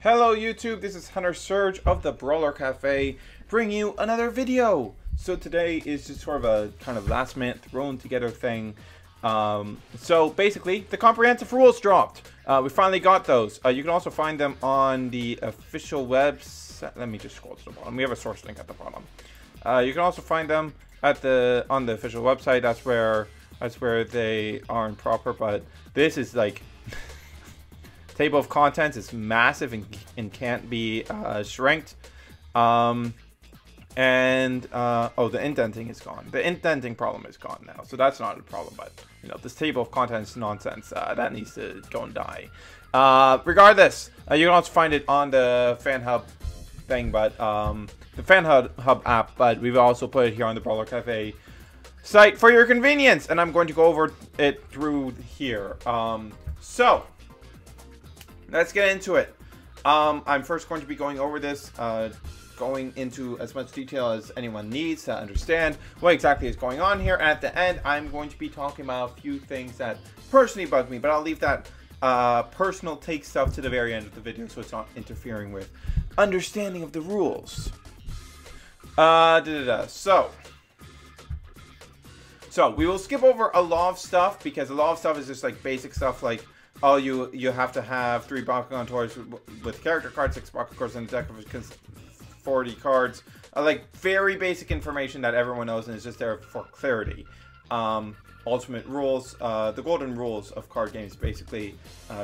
Hello YouTube, this is Hunter Surge of the Brawler Cafe, bringing you another video. So today is just sort of a kind of last minute thrown together thing. So basically, the comprehensive rules dropped. We finally got those. You can also find them on the official website. Let me just scroll to the bottom. We have a source link at the bottom. You can also find them at on the official website. That's where they are in proper. But this is like table of contents is massive and can't be shrinked. Oh, the indenting is gone. The indenting problem is gone now, so that's not a problem. But you know, this table of contents nonsense that needs to go and die. Regardless, you can also find it on the Fan Hub thing, but the Fan Hub app. But we've also put it here on the Brawler Cafe site for your convenience, and I'm going to go over it through here. So let's get into it. I'm first going to be going over this, going into as much detail as anyone needs to understand what exactly is going on here. And at the end, I'm going to be talking about a few things that personally bug me, but I'll leave that personal take stuff to the very end of the video so it's not interfering with understanding of the rules. So we will skip over a lot of stuff because a lot of stuff is just like basic stuff like, oh, you have to have 3 Bakugan toys with character cards, 6 Bakugan cards in the deck of 40 cards. Like very basic information that everyone knows and is just there for clarity. Ultimate rules, the golden rules of card games. Basically,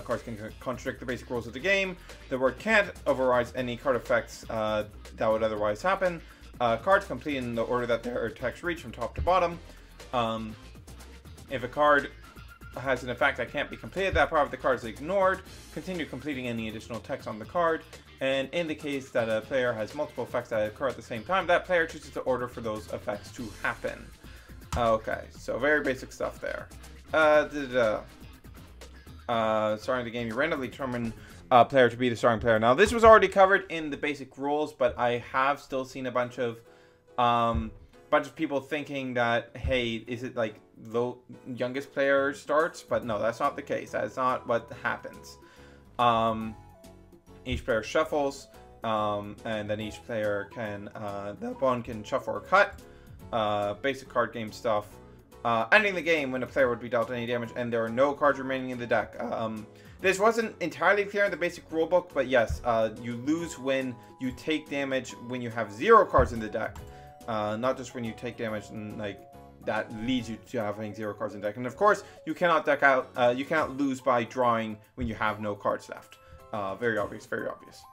cards can contradict the basic rules of the game. The word can't overrides any card effects that would otherwise happen. Cards complete in the order that their text reach from top to bottom. If a card has an effect that can't be completed, that part of the card is ignored. Continue completing any additional text on the card. And in the case that a player has multiple effects that occur at the same time, that player chooses the order for those effects to happen. Okay, so very basic stuff there. Starting the game, you randomly determine a player to be the starting player. Now, this was already covered in the basic rules, but I have still seen a bunch of people thinking that, hey, is it like the youngest player starts? But no, that's not the case. That's not what happens. Each player shuffles, and then each player can, the opponent can shuffle or cut. Basic card game stuff. Ending the game when a player would be dealt any damage and there are no cards remaining in the deck. This wasn't entirely clear in the basic rulebook, but yes, you lose when you take damage when you have 0 cards in the deck. Not just when you take damage and like that leads you to having 0 cards in deck. And of course, you cannot deck out. You cannot lose by drawing when you have no cards left. Very obvious. Very obvious.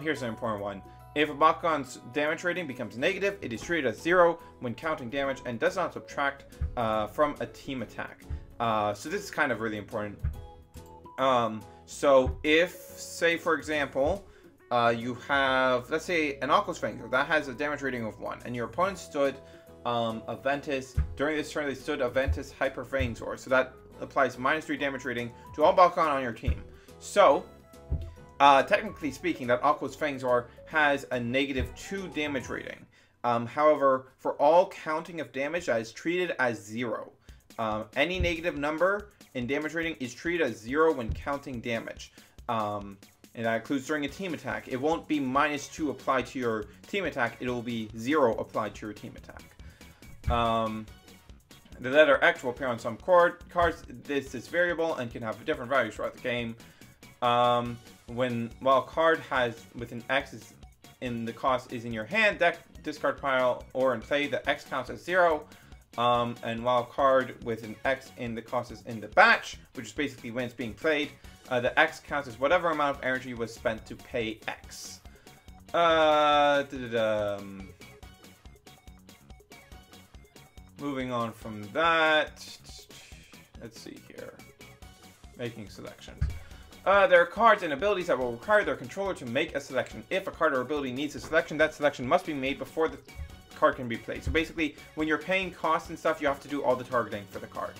Here's an important one. If a Bakugan's damage rating becomes negative, it is treated as 0 when counting damage and does not subtract from a team attack. So this is kind of really important. So if, say for example, you have, let's say, an Aqua's Fang that has a damage rating of 1, and your opponent stood a Ventus, during this turn they stood a Ventus Hyper Fangzor, so that applies -3 damage rating to all Bakugan on your team. So, technically speaking, that Aqua's Fangzor has a -2 damage rating. However, for all counting of damage, that is treated as 0. Any negative number in damage rating is treated as 0 when counting damage. And that includes during a team attack. It won't be -2 applied to your team attack. It will be 0 applied to your team attack. The letter X will appear on some cards. This is variable and can have different values throughout the game. While a card with an X in the cost is in your hand, deck, discard pile, or in play, the X counts as 0. And while a card with an X in the cost is in the batch, which is basically when it's being played, the X counts as whatever amount of energy was spent to pay X. Moving on from that, let's see here. Making selections. There are cards and abilities that will require their controller to make a selection. If a card or ability needs a selection, that selection must be made before the card can be played. So basically, when you're paying costs and stuff, you have to do all the targeting for the card.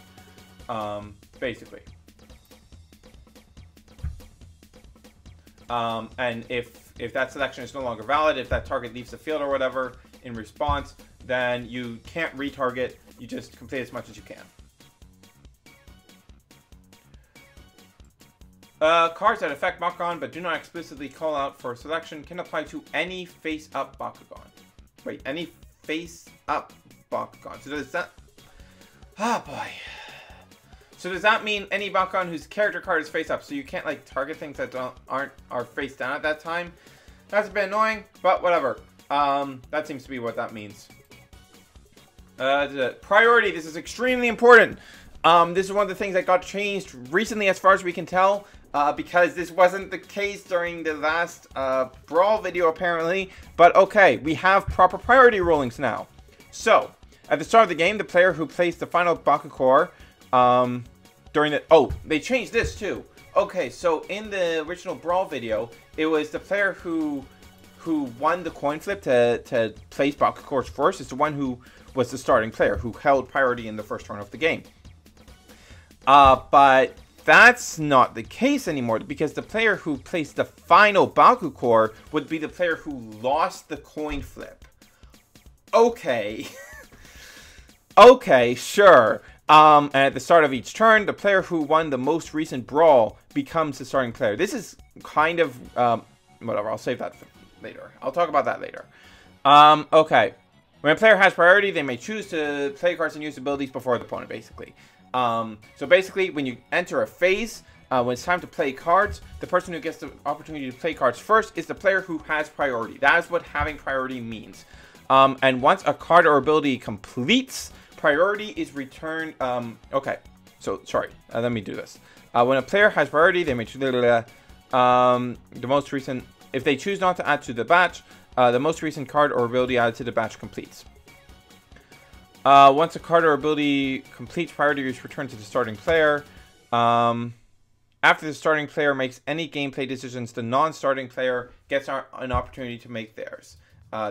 Basically. And if that selection is no longer valid, if that target leaves the field or whatever in response, then you can't retarget. You just complete as much as you can. Cards that affect Bakugan but do not explicitly call out for selection can apply to any face-up Bakugan. Wait, any face-up Bakugan. So does that... Ah, boy. So does that mean any Bakugan whose character card is face-up, so you can't, like, target things that are face down at that time? That's a bit annoying, but whatever. That seems to be what that means. Priority. This is extremely important. This is one of the things that got changed recently as far as we can tell. Because this wasn't the case during the last Brawl video, apparently. But okay, we have proper priority rulings now. So, at the start of the game, the player who placed the final Bakugan during the... Oh, they changed this too. Okay, so in the original Brawl video, it was the player who won the coin flip to place Bakugan first. It's the one who was the starting player, who held priority in the first turn of the game. But... that's not the case anymore, because the player who placed the final Bakugan would be the player who lost the coin flip. Okay. Okay, sure. And at the start of each turn, the player who won the most recent brawl becomes the starting player. This is kind of, whatever, I'll save that for later. I'll talk about that later. Okay. When a player has priority, they may choose to play cards and use abilities before the opponent, basically. So basically, when you enter a phase, when it's time to play cards, the person who gets the opportunity to play cards first is the player who has priority. That is what having priority means. And once a card or ability completes, priority is returned. Okay, so sorry, let me do this. When a player has priority, they may choose the most recent. If they choose not to add to the batch, the most recent card or ability added to the batch completes. Once a card or ability completes, priority is returned to the starting player. After the starting player makes any gameplay decisions, the non-starting player gets an opportunity to make theirs.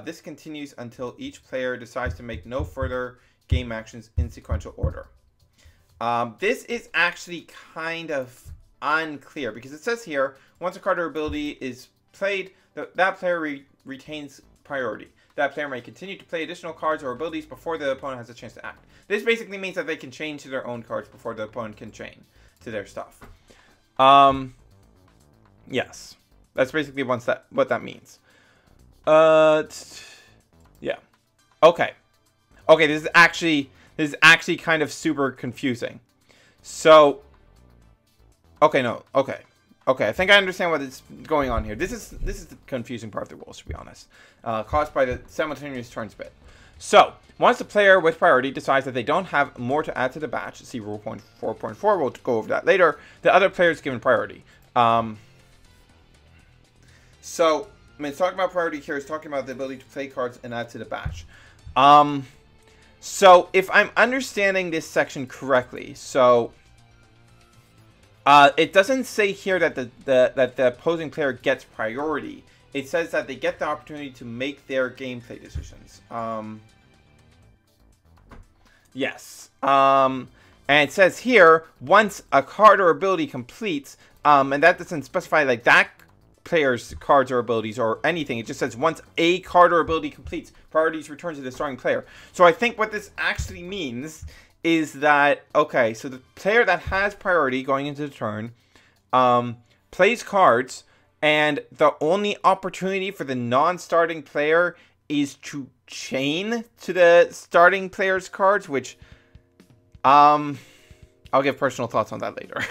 This continues until each player decides to make no further game actions in sequential order. This is actually kind of unclear, because it says here, once a card or ability is played, that player retains priority. That player may continue to play additional cards or abilities before the opponent has a chance to act. This basically means that they can chain to their own cards before the opponent can chain to their stuff. Yes. That's basically what that means. Yeah. Okay. Okay, this is actually kind of super confusing. So, okay, no. Okay. Okay, I think I understand what is going on here. This is the confusing part of the rules, to be honest. Caused by the simultaneous turns bit. So, once the player with priority decides that they don't have more to add to the batch, see rule 4.4, we'll go over that later, the other player is given priority. So, when it's talking about priority here, it's talking about the ability to play cards and add to the batch. So, if I'm understanding this section correctly, so... it doesn't say here that the opposing player gets priority. It says that they get the opportunity to make their gameplay decisions. Yes. And it says here, once a card or ability completes, and that doesn't specify like that player's cards or abilities or anything. It just says once a card or ability completes, priorities return to the starting player. So I think what this actually means is that, okay, so the player that has priority going into the turn plays cards, and the only opportunity for the non-starting player is to chain to the starting player's cards, which I'll give personal thoughts on that later.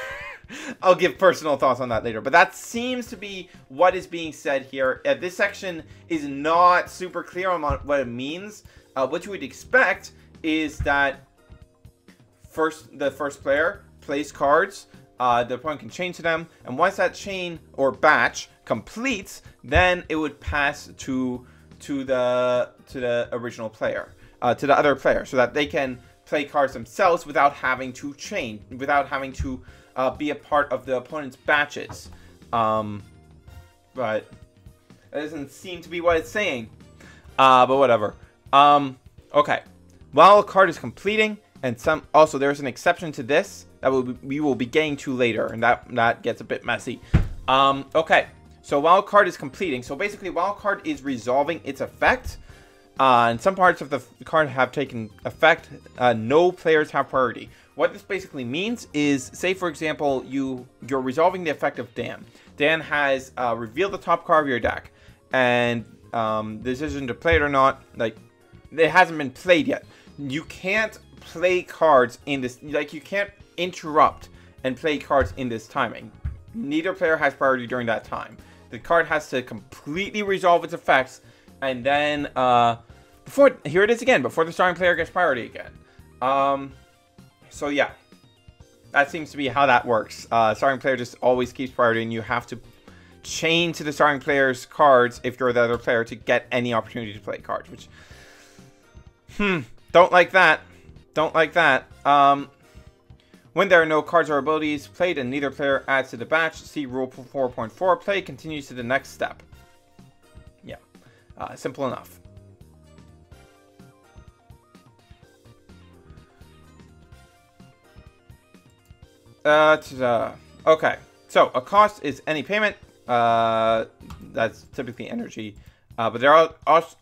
I'll give personal thoughts on that later, but that seems to be what is being said here. This section is not super clear on what it means. What you would expect is that the first player plays cards, the opponent can chain to them, and once that chain or batch completes, then it would pass to the original player, to the other player, so that they can play cards themselves without having to chain, without having to be a part of the opponent's batches. But that doesn't seem to be what it's saying. But whatever. Okay. While a card is completing, and also there's an exception to this that we will be getting to later, and that gets a bit messy. Okay. So while a card is completing, so basically while a card is resolving its effect, and some parts of the card have taken effect, no players have priority. What this basically means is, say for example, you're resolving the effect of Dan. Dan has revealed the top card of your deck, and the decision to play it or not, like, it hasn't been played yet. You can't play cards in this, like, you can't interrupt and play cards in this timing. Neither player has priority during that time. The card has to completely resolve its effects, and then here it is again, before the starting player gets priority again. So yeah, that seems to be how that works. Starting player just always keeps priority, and you have to chain to the starting player's cards if you're the other player to get any opportunity to play cards, which, don't like that. Don't like that. When there are no cards or abilities played and neither player adds to the batch, see Rule 4.4, play continues to the next step. Yeah, simple enough. Okay, so a cost is any payment. That's typically energy. But there are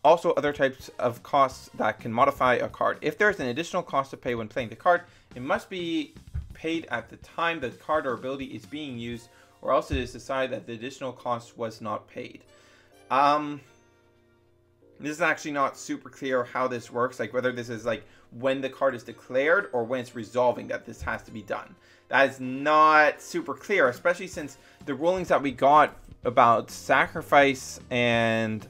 also other types of costs that can modify a card. If there's an additional cost to pay when playing the card, it must be paid at the time the card or ability is being used, or else it is decided that the additional cost was not paid. This is actually not super clear how this works, like whether this is like when the card is declared or when it's resolving that this has to be done. That is not super clear, especially since the rulings that we got about sacrifice and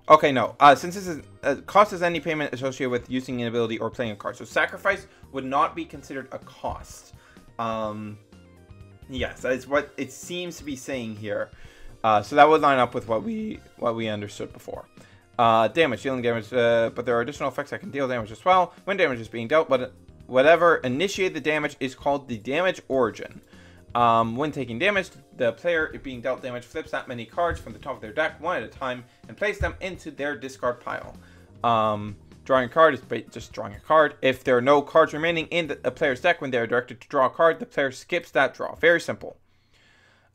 okay, no. Since this is cost is any payment associated with using an ability or playing a card, so sacrifice would not be considered a cost. Yes, that is what it seems to be saying here. So that would line up with what we understood before. Damage, dealing damage, but there are additional effects that can deal damage as well when damage is being dealt. But whatever initiated the damage is called the damage origin. When taking damage, the player being dealt damage flips that many cards from the top of their deck one at a time and places them into their discard pile. Drawing a card is just drawing a card. If there are no cards remaining in a player's deck when they are directed to draw a card, the player skips that draw. Very simple.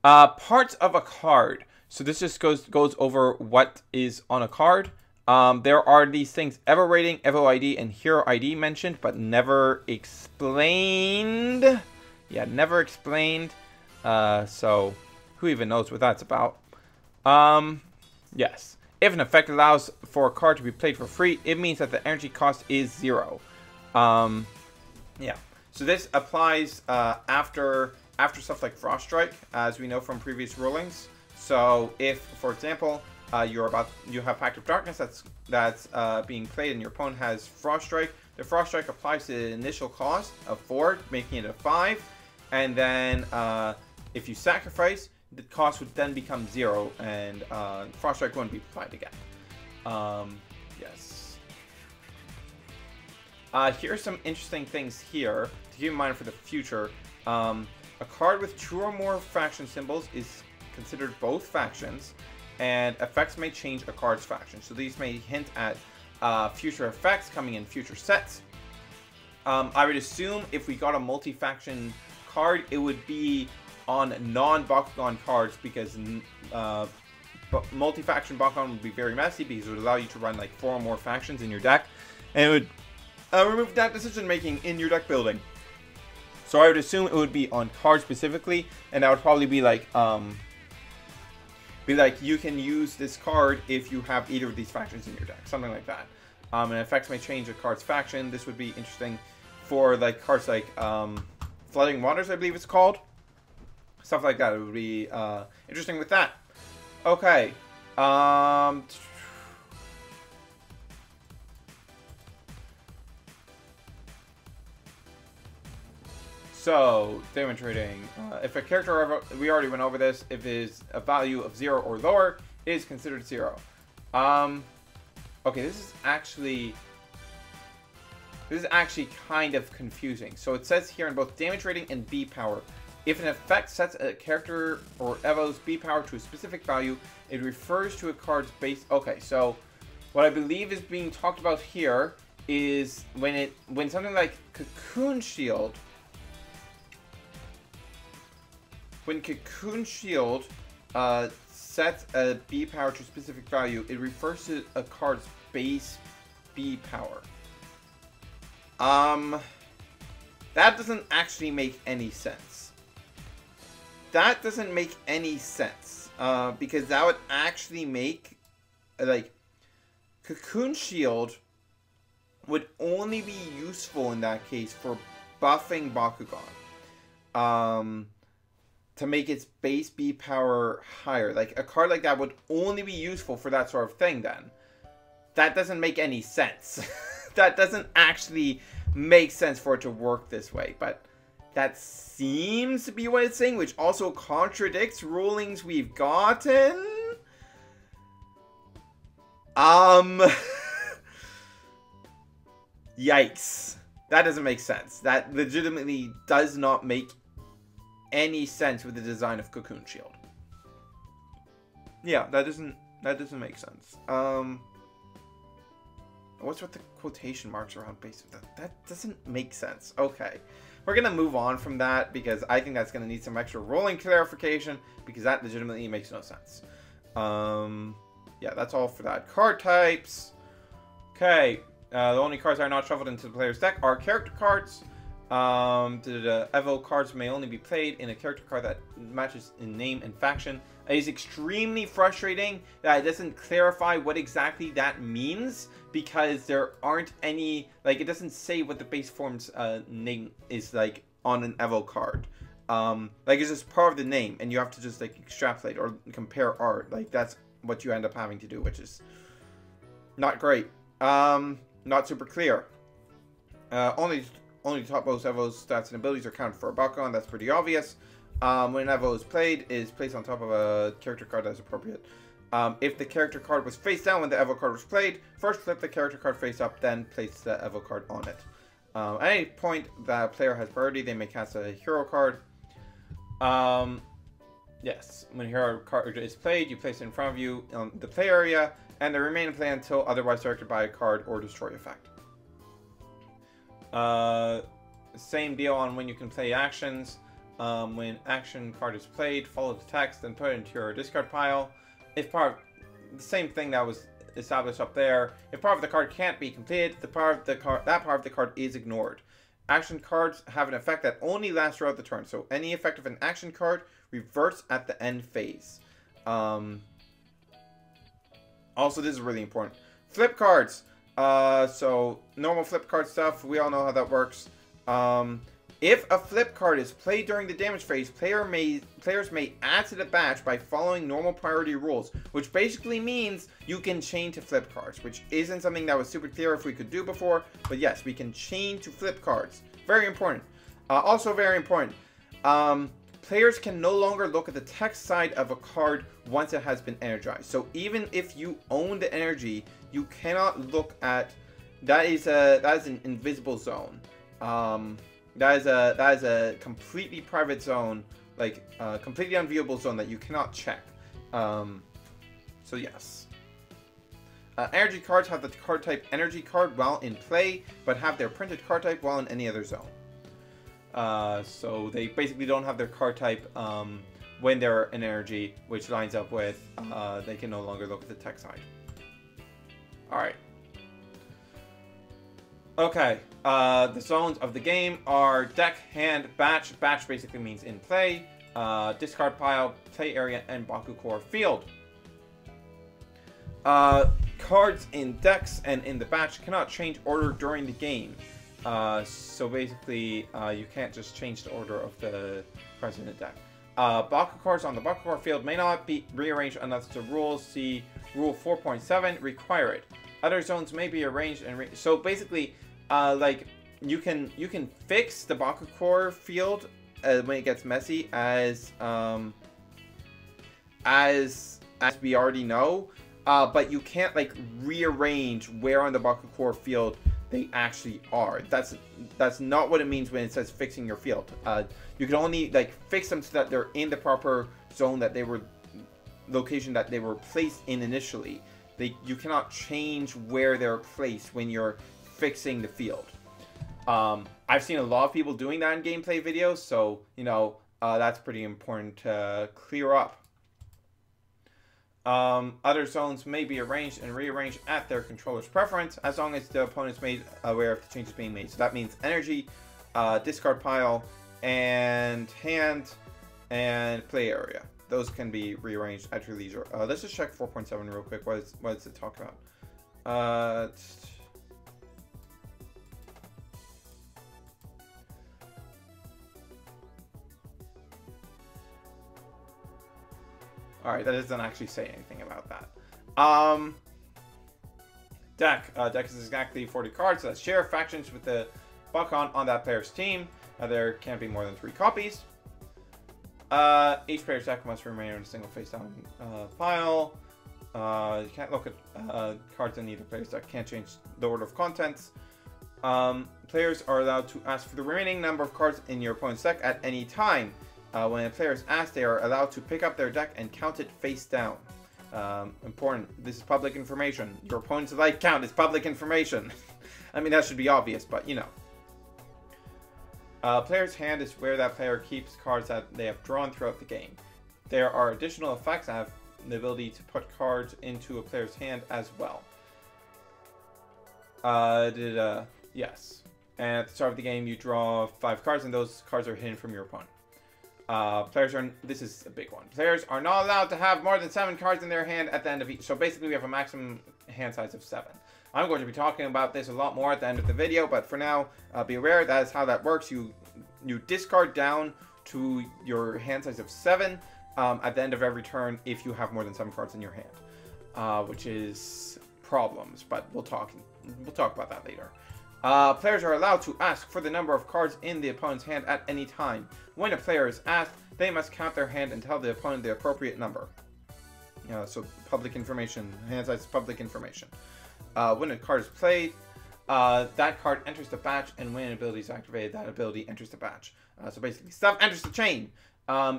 Parts of a card. So this just goes over what is on a card. There are these things: Evo rating, Evo ID, and Hero ID mentioned, but never explained. Yeah, never explained. So who even knows what that's about? Yes. If an effect allows for a card to be played for free, it means that the energy cost is 0. Yeah. So this applies after stuff like Frost Strike, as we know from previous rulings. So if, for example, you have Pact of Darkness that's being played and your opponent has Frost Strike, the Frost Strike applies to the initial cost of 4, making it a 5, and then if you sacrifice, the cost would then become 0, and Frost Strike wouldn't be applied again. Yes. Here are some interesting things here to keep in mind for the future. A card with 2 or more faction symbols is considered both factions, and effects may change a card's faction. So these may hint at future effects coming in future sets. I would assume if we got a multi-faction card, it would be on non-Bakugan cards, because multi-faction Bakugan would be very messy, because it would allow you to run like 4 or more factions in your deck, and it would remove that decision making in your deck building. So I would assume it would be on cards specifically, and that would probably be like you can use this card if you have either of these factions in your deck, something like that. And effects may change a card's faction. This would be interesting for like cards like Flooding Waters, I believe it's called. Stuff like that. It would be interesting with that. Okay. So, damage rating. If a character, we already went over this, if it is a value of 0 or lower, it is considered 0. Okay, this is actually kind of confusing. So it says here in both damage rating and B power, if an effect sets a character or Evo's B power to a specific value, it refers to a card's base. Okay, so what I believe is being talked about here is when something like Cocoon Shield, when Cocoon Shield sets a B power to a specific value, it refers to a card's base B power. That doesn't actually make any sense. That doesn't make any sense. Because that would actually make, like, Cocoon Shield would only be useful in that case for buffing Bakugan. To make its base B power higher. Like, a card like that would only be useful for that sort of thing then. That doesn't make any sense. That doesn't actually make sense for it to work this way. But that seems to be what it's saying, which also contradicts rulings we've gotten. Yikes. That doesn't make sense. That legitimately does not make any sense with the design of Cocoon Shield. Yeah, that doesn't make sense. What's with the quotation marks around base of that? That doesn't make sense. Okay. We're going to move on from that because I think that's going to need some extra rolling clarification because that legitimately makes no sense. Yeah, that's all for that. Card types. Okay. The only cards that are not shuffled into the player's deck are character cards. The Evo cards may only be played in a character card that matches in name and faction. It is extremely frustrating that it doesn't clarify what exactly that means because there aren't any, like, it doesn't say what the base form's name is like on an Evo card. Like, it's just part of the name and you have to just, like, extrapolate or compare art. Like, that's what you end up having to do, which is not great. Not super clear. Only topmost Evo's stats and abilities are counted for a Bakugan. That's pretty obvious. When Evo is played, it is placed on top of a character card as appropriate. If the character card was face down when the Evo card was played, first flip the character card face up, then place the Evo card on it. At any point that a player has priority, they may cast a hero card. Yes, when a hero card is played, you place it in front of you on the play area, and they remain in play until otherwise directed by a card or destroy effect. Same deal on when you can play actions. When action card is played, follow the text and put it into your discard pile. If part of the same thing that was established up there, if part of the card can't be completed, that part of the card is ignored. Action cards have an effect that only lasts throughout the turn, so any effect of an action card reverts at the end phase. Also, this is really important. Flip cards. So normal flip card stuff, we all know how that works. If a flip card is played during the damage phase, players may add to the batch by following normal priority rules, which basically means you can chain to flip cards, which isn't something that was super clear if we could do before, but yes, we can chain to flip cards. Very important. Also very important. Players can no longer look at the text side of a card once it has been energized. So even if you own the energy, you cannot look at that is an invisible zone. That is a completely private zone, like completely unviewable zone that you cannot check. So yes. Energy cards have the card type energy card while in play, but have their printed card type while in any other zone. So they basically don't have their card type when they're in energy, which lines up with they can no longer look at the text side. Alright. Okay, the zones of the game are deck, hand, batch. Batch basically means in play, discard pile, play area, and Bakugan field. Cards in decks and in the batch cannot change order during the game. So basically, you can't just change the order of the cards in the deck. Bakugan cards on the Bakugan field may not be rearranged unless the rules, see Rule 4.7, require it. Other zones may be arranged and so basically, like you can fix the Bakugan field when it gets messy, as we already know, but you can't like rearrange where on the Bakugan field they actually are. That's not what it means when it says fixing your field. You can only like fix them so that they're in the proper zone that they were location that they were placed in initially. You cannot change where they're placed when you're fixing the field. I've seen a lot of people doing that in gameplay videos, so you know that's pretty important to clear up. Other zones may be arranged and rearranged at their controller's preference, as long as the opponent's made aware of the changes being made. So that means energy, discard pile, and hand, and play area. Those can be rearranged at your leisure. Let's just check 4.7 real quick. What does it talk about? Alright, that doesn't actually say anything about that. Deck. Deck is exactly 40 cards. So that's share factions with the Bakugan on that player's team. There can't be more than 3 copies. Each player's deck must remain in a single face-down pile. You can't look at cards in either player's deck. Can't change the order of contents. Players are allowed to ask for the remaining number of cards in your opponent's deck at any time. When a player is asked, they are allowed to pick up their deck and count it face down. Important. This is public information. Your opponent's life count is public information. I mean, that should be obvious, but you know. Player's hand is where that player keeps cards that they have drawn throughout the game. There are additional effects that have the ability to put cards into a player's hand as well. Yes. And at the start of the game, you draw 5 cards, and those cards are hidden from your opponent. This is a big one. Players are not allowed to have more than 7 cards in their hand at the end of each. So basically, we have a maximum hand size of 7. I'm going to be talking about this a lot more at the end of the video, but for now, be aware that is how that works. You discard down to your hand size of 7 at the end of every turn if you have more than 7 cards in your hand, which is problems. But we'll talk about that later. Players are allowed to ask for the number of cards in the opponent's hand at any time. When a player is asked, they must count their hand and tell the opponent the appropriate number. So public information. Hand size is public information. When a card is played, that card enters the batch, and when an ability is activated, that ability enters the batch. So basically, stuff enters the chain.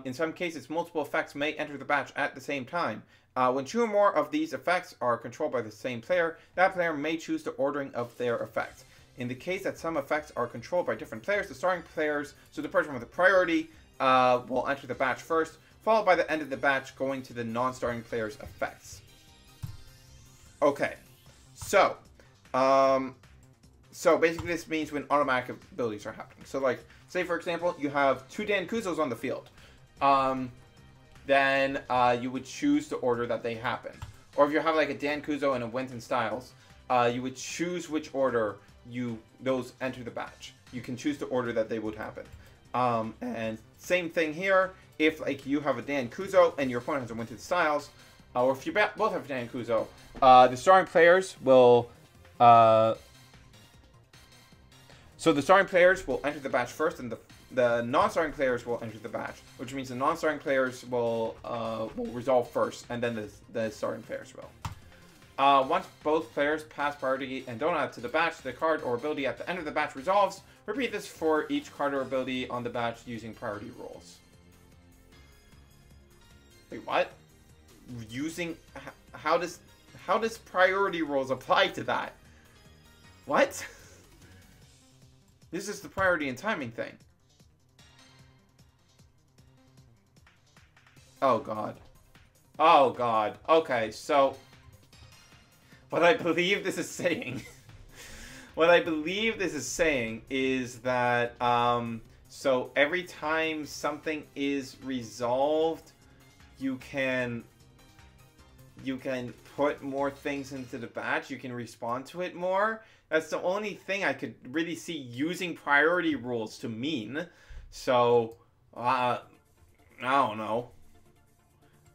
In some cases, multiple effects may enter the batch at the same time. When 2 or more of these effects are controlled by the same player, that player may choose the ordering of their effects. In the case that some effects are controlled by different players, the starting players, so the person with the priority, will enter the batch first, followed by the end of the batch going to the non-starting player's effects. Okay, so basically this means when automatic abilities are happening. So like, say for example, you have 2 Dankuzos on the field. Then you would choose the order that they happen. Or if you have like a Dankuzo and a Winton Styles, you would choose which order those enter the batch. You can choose the order that they would happen. And same thing here. If like you have a Dankuzo and your opponent has a Winton Styles, or if you both have Dankuzo, the starting players will so the starting players will enter the batch first, and the non-starting players will enter the batch, which means the non-starting players will resolve first, and then the starting players will. Once both players pass priority and don't add to the batch, the card or ability at the end of the batch resolves. Repeat this for each card or ability on the batch using priority rules. Wait, what? How does priority rules apply to that? What? This is the priority and timing thing. Oh god. Oh god. Okay, so what I believe this is saying is that so every time something is resolved, you can put more things into the batch. You can respond to it more. That's the only thing I could really see using priority rules to mean. So I don't know.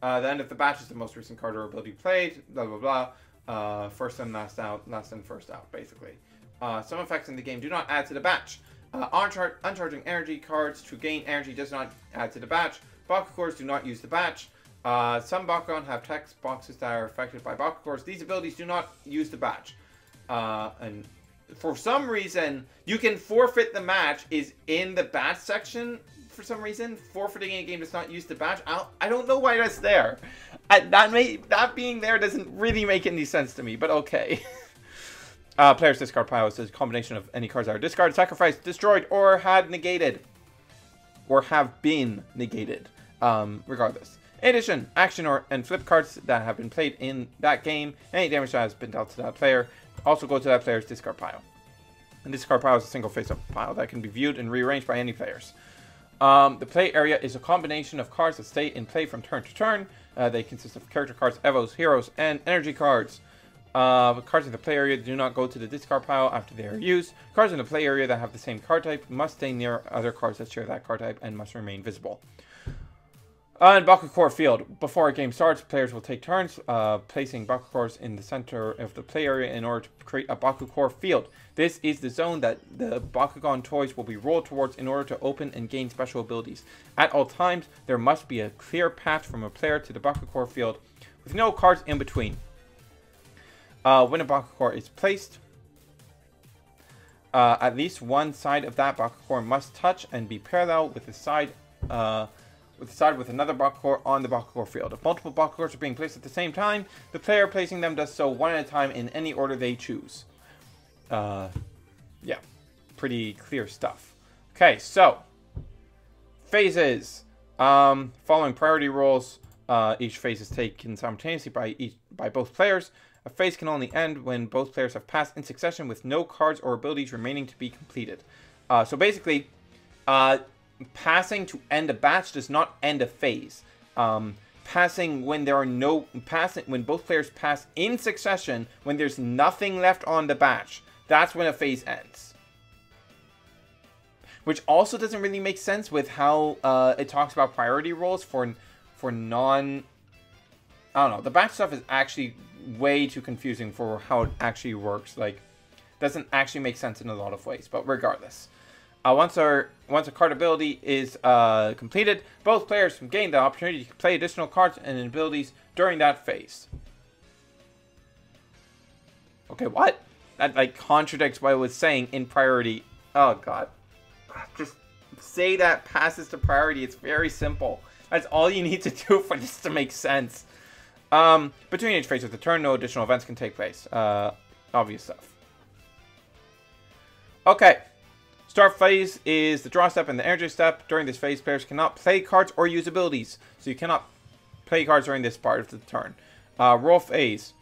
The end of the batch is the most recent card or ability played. Blah blah blah. First in, last out. Last in, first out. Basically. Some effects in the game do not add to the batch. Uncharging energy cards to gain energy does not add to the batch. Bakugans do not use the batch. Some Bakugan have text boxes that are affected by Bakugans. These abilities do not use the batch. And for some reason, you can forfeit the match is in the batch section. For some reason, forfeiting a game does not use the batch. I don't know why that's there. That being there doesn't really make any sense to me, but okay. Player's discard pile is a combination of any cards that are discarded, sacrificed, destroyed, or had negated. Or have been negated. Regardless. In addition, action and flip cards that have been played in that game, any damage that has been dealt to that player, also go to that player's discard pile. And discard pile is a single face-up pile that can be viewed and rearranged by any players. The play area is a combination of cards that stay in play from turn to turn. They consist of character cards, evos, heroes, and energy cards. Cards in the play area do not go to the discard pile after they are used. Cards in the play area that have the same card type must stay near other cards that share that card type and must remain visible. In Bakugan field, before a game starts, players will take turns placing Bakugans in the center of the play area in order to create a Bakugan field. This is the zone that the Bakugan toys will be rolled towards in order to open and gain special abilities. At all times, there must be a clear path from a player to the Bakugan field with no cards in between. When a Bakugan is placed, at least one side of that Bakugan must touch and be parallel with the side with another Bakugan on the Bakugan field. If multiple Bakugans are being placed at the same time, the player placing them does so one at a time in any order they choose. Yeah, pretty clear stuff. Okay, so phases. Following priority rules, each phase is taken simultaneously by both players. A phase can only end when both players have passed in succession with no cards or abilities remaining to be completed. So basically, passing to end a batch does not end a phase. Passing when when both players pass in succession, when there's nothing left on the batch, that's when a phase ends. Which also doesn't really make sense with how it talks about priority roles for non. I don't know. The batch stuff is actually way too confusing for how it actually works. Like, doesn't actually make sense in a lot of ways. But regardless. Once a card ability is completed, both players gain the opportunity to play additional cards and abilities during that phase. Okay, what? That like contradicts what I was saying in priority. Oh god. Just say that passes to priority. It's very simple. That's all you need to do for this to make sense. Between each phase of the turn, no additional events can take place. Obvious stuff. Okay. Start phase is the draw step and the energy step. During this phase, players cannot play cards or use abilities. So you cannot play cards during this part of the turn. Roll phase.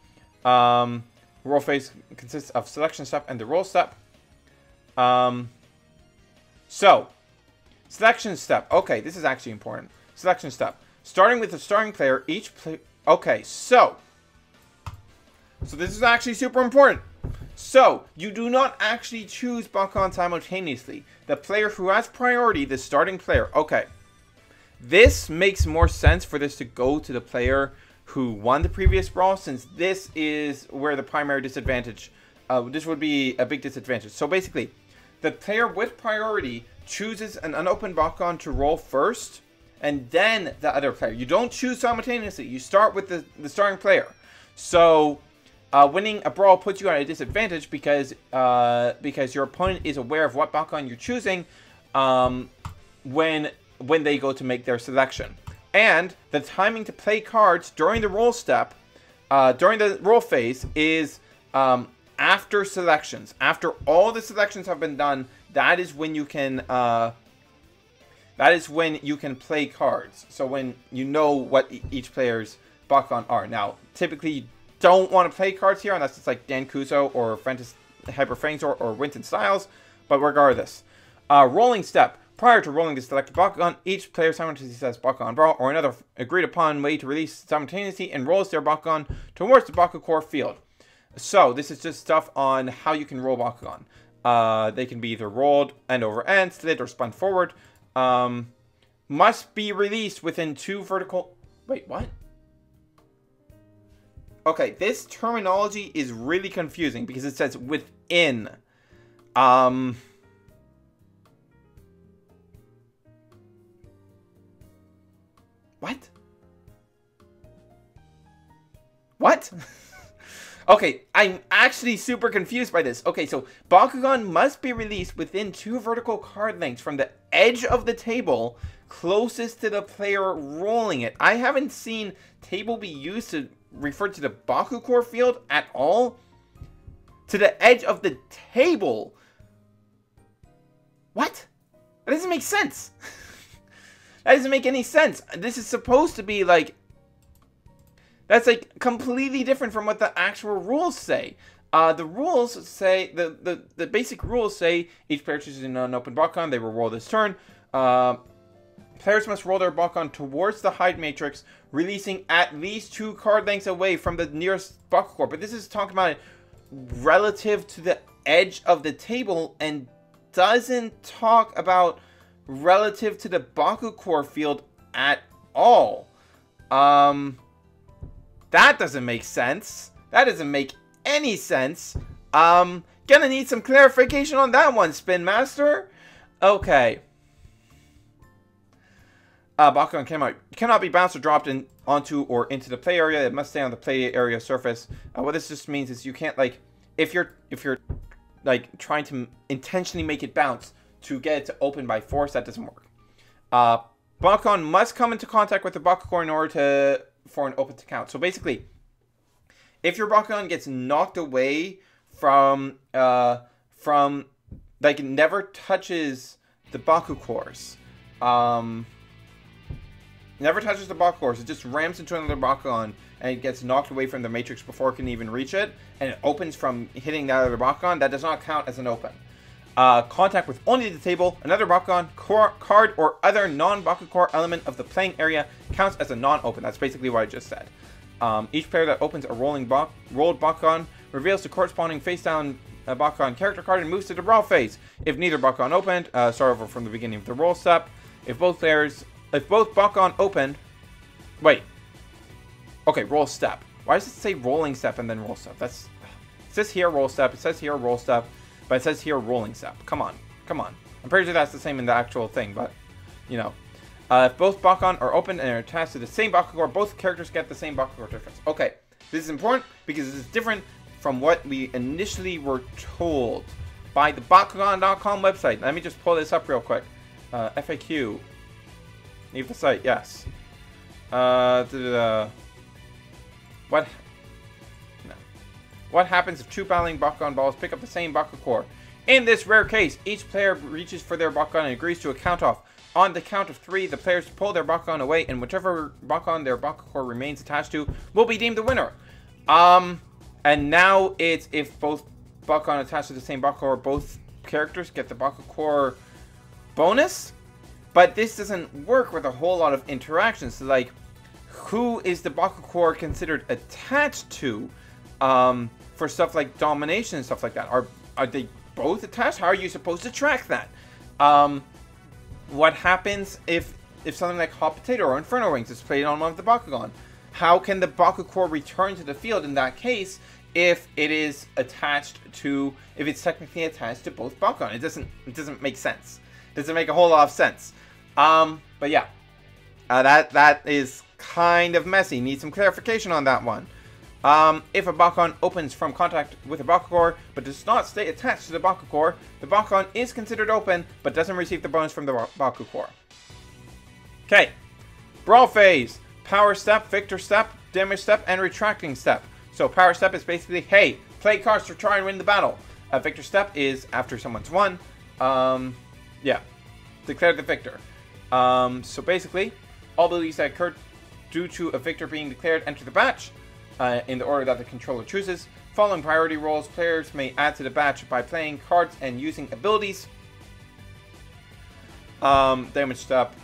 Roll phase consists of selection step and the roll step. So, selection step. Okay, this is actually important. Selection step. Starting with the starting player, okay, so this is actually super important. So, you do not actually choose Bakugan simultaneously. The player who has priority, the starting player. Okay. This makes more sense for this to go to the player who won the previous brawl, since this is where the primary disadvantage, this would be a big disadvantage. So basically, the player with priority chooses an unopened Bakugan to roll first, and then the other player. You don't choose simultaneously. You start with the starting player. So, winning a brawl puts you at a disadvantage because your opponent is aware of what Bakugan you're choosing when they go to make their selection. And the timing to play cards during the roll step, during the roll phase, is after selections. After all the selections have been done, that is when you can play cards. So when you know what each player's Bakugan are. Now, typically you don't want to play cards here unless it's like Dan Kuso or Frentis Hyper Fangzor or Winton Styles. But regardless, rolling step. Prior to rolling the selected Bakugan, each player simultaneously says Bakugan Brawl or another agreed upon way to release simultaneously and rolls their Bakugan towards the Bakugan field. So this is just stuff on how you can roll Bakugan. They can be either rolled end over end, slid, or spun forward. Must be released within 2 vertical... Wait, what? Okay, this terminology is really confusing because it says within. What? What? Okay, I'm actually super confused by this. Okay, so Bakugan must be released within 2 vertical card lengths from the edge of the table closest to the player rolling it. I haven't seen table be used to refer to the Bakugan field at all. To the edge of the table. What? That doesn't make sense. That doesn't make any sense. This is supposed to be like... That's like completely different from what the actual rules say. The rules say... The basic rules say each player chooses an open Bakugan. They will roll this turn. Players must roll their Bakugan towards the hide matrix, releasing at least 2 card lengths away from the nearest Bakugan. But this is talking about it relative to the edge of the table and doesn't talk about relative to the Bakugan field at all. That doesn't make sense. That doesn't make any sense. Gonna need some clarification on that one, Spin Master. Okay. Bakugan cannot be bounced or dropped onto or into the play area. It must stay on the play area surface. What this just means is you can't, like, if you're like trying to intentionally make it bounce to get it to open by force, that doesn't work. Bakugan must come into contact with the Bakugan in order for an open to count. So basically, if your Bakugan gets knocked away from like, it never touches the Bakugans. Never touches the Bakugan. It just rams into another Bakugan and it gets knocked away from the matrix before it can even reach it, and it opens from hitting that other Bakugan. That does not count as an open. Contact with only the table, another Bakugan, card, or other non-Bakugan element of the playing area counts as a non-open. That's basically what I just said. Each player that opens a rolled Bakugan reveals the corresponding face-down Bakugan character card and moves to the brawl phase. If neither Bakugan opened, start over from the beginning of the roll step. If both Bakugan opened... Wait. Okay, roll step. Why does it say rolling step and then roll step? It says here roll step, it says here roll step, but it says here rolling step. Come on. Come on. I'm pretty sure that's the same in the actual thing, but, you know. If both Bakugan are opened and are attached to the same Bakugan, both characters get the same Bakugan difference. Okay, this is important because this is different from what we initially were told by the Bakugan.com website. Let me just pull this up real quick. FAQ. Leave the site, yes. What happens if 2 battling Bakugan balls pick up the same Bakugan? In this rare case, each player reaches for their Bakugan and agrees to a count-off. On the count of 3, the players pull their Bakugan away, and whichever Bakugan their Bakugan remains attached to will be deemed the winner. And now it's if both Bakugan attached to the same Bakugan, both characters get the Bakugan bonus. But this doesn't work with a whole lot of interactions. So, like, who is the Bakugan considered attached to for stuff like domination and stuff like that? Are they both attached? How are you supposed to track that? What happens if something like Hot Potato or Inferno Wings is played on one of the Bakugan? How can the Bakugan return to the field in that case if it is attached to, if it's technically attached to both Bakugan? It doesn't make sense. It doesn't make a whole lot of sense. But yeah, that is kind of messy. Need some clarification on that one. If a Bakugan opens from contact with a Bakugan but does not stay attached to the Bakugan is considered open but doesn't receive the bonus from the Bakugan. Okay, Brawl Phase, Power Step, Victor Step, Damage Step, and Retracting Step. So Power Step is basically, hey, play cards to try and win the battle. Victor Step is after someone's won. Yeah, declare the victor. So basically, all abilities that occurred due to a victor being declared enter the batch in the order that the controller chooses. Following priority rolls, players may add to the batch by playing cards and using abilities. Damage step.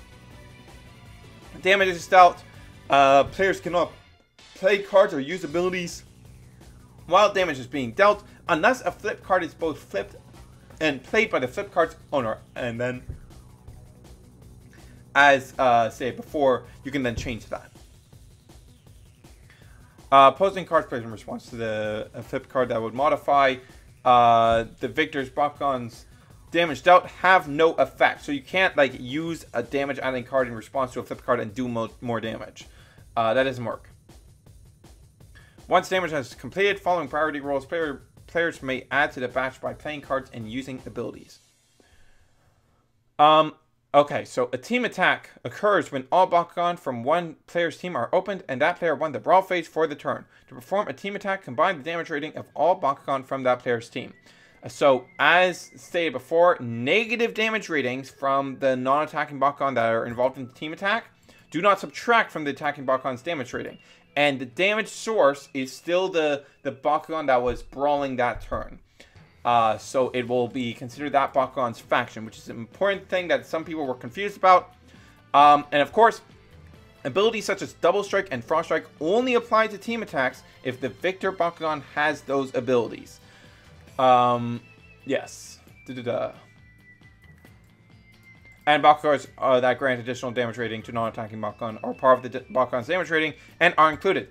Damage is dealt. Players cannot play cards or use abilities while damage is being dealt, unless a flip card is both flipped and played by the flip card's owner, and then, as stated before, you can then change that. Opposing cards played in response to the flip card that would modify the victor's Bakugan's damage dealt have no effect. So you can't like use a damage adding card in response to a flip card and do more damage. That doesn't work. Once damage has completed, following priority rolls, players may add to the batch by playing cards and using abilities. Okay, so a team attack occurs when all Bakugan from one player's team are opened and that player won the brawl phase for the turn. To perform a team attack, combine the damage rating of all Bakugan from that player's team. So, as stated before, negative damage ratings from the non-attacking Bakugan that are involved in the team attack do not subtract from the attacking Bakugan's damage rating. And the damage source is still the Bakugan that was brawling that turn. So it will be considered that Bakugan's faction, which is an important thing that some people were confused about. And of course, abilities such as Double Strike and Frost Strike only apply to team attacks if the victor Bakugan has those abilities. Yes. And Bakugans that grant additional damage rating to non-attacking Bakugan are part of the Bakugan's damage rating and are included.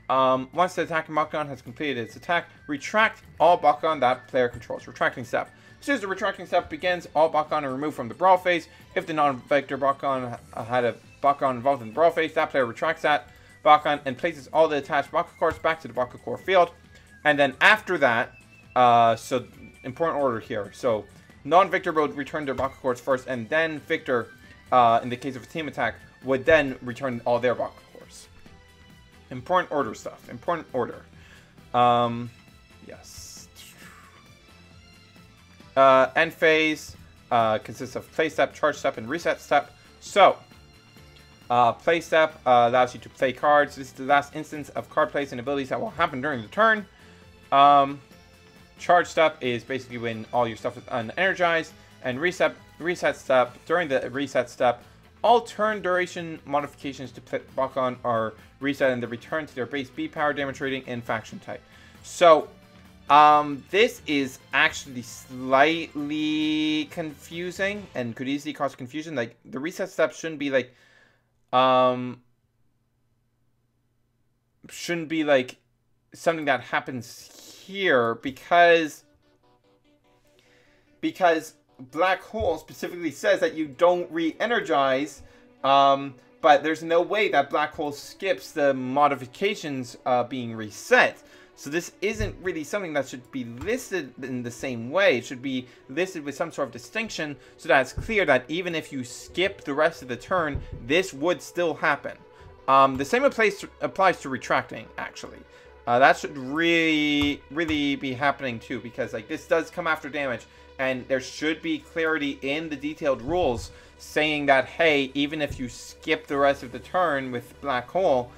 Once the attacking Bakugan has completed its attack, retract all Bakugan that player controls. Retracting step. As soon as the retracting step begins, all Bakugan are removed from the brawl phase. If the non-vector Bakugan had a Bakugan involved in the brawl phase, that player retracts that Bakugan and places all the attached Bakugan cores back to the Bakugan core field. And then after that, so important order here. So non-victor would return their Bakugan cores first, and then victor, in the case of a team attack, would then return all their Bakugan cores. Important order stuff. Important order. Yes. End phase consists of play step, charge step, and reset step. So, play step allows you to play cards. This is the last instance of card plays and abilities that will happen during the turn. Charge step is basically when all your stuff is unenergized. And reset step, during the reset step, all turn duration modifications to Bakugan are reset and they return to their base B power damage rating and faction type. So, this is actually slightly confusing and could easily cause confusion. Like, the reset step shouldn't be like, something that happens here because Black Hole specifically says that you don't re-energize, but there's no way that Black Hole skips the modifications being reset. So this isn't really something that should be listed in the same way. It should be listed with some sort of distinction so that it's clear that even if you skip the rest of the turn, this would still happen. The same applies to retracting, actually. That should really be happening too, because like this does come after damage, and there should be clarity in the detailed rules saying that, hey, even if you skip the rest of the turn with Black Hole,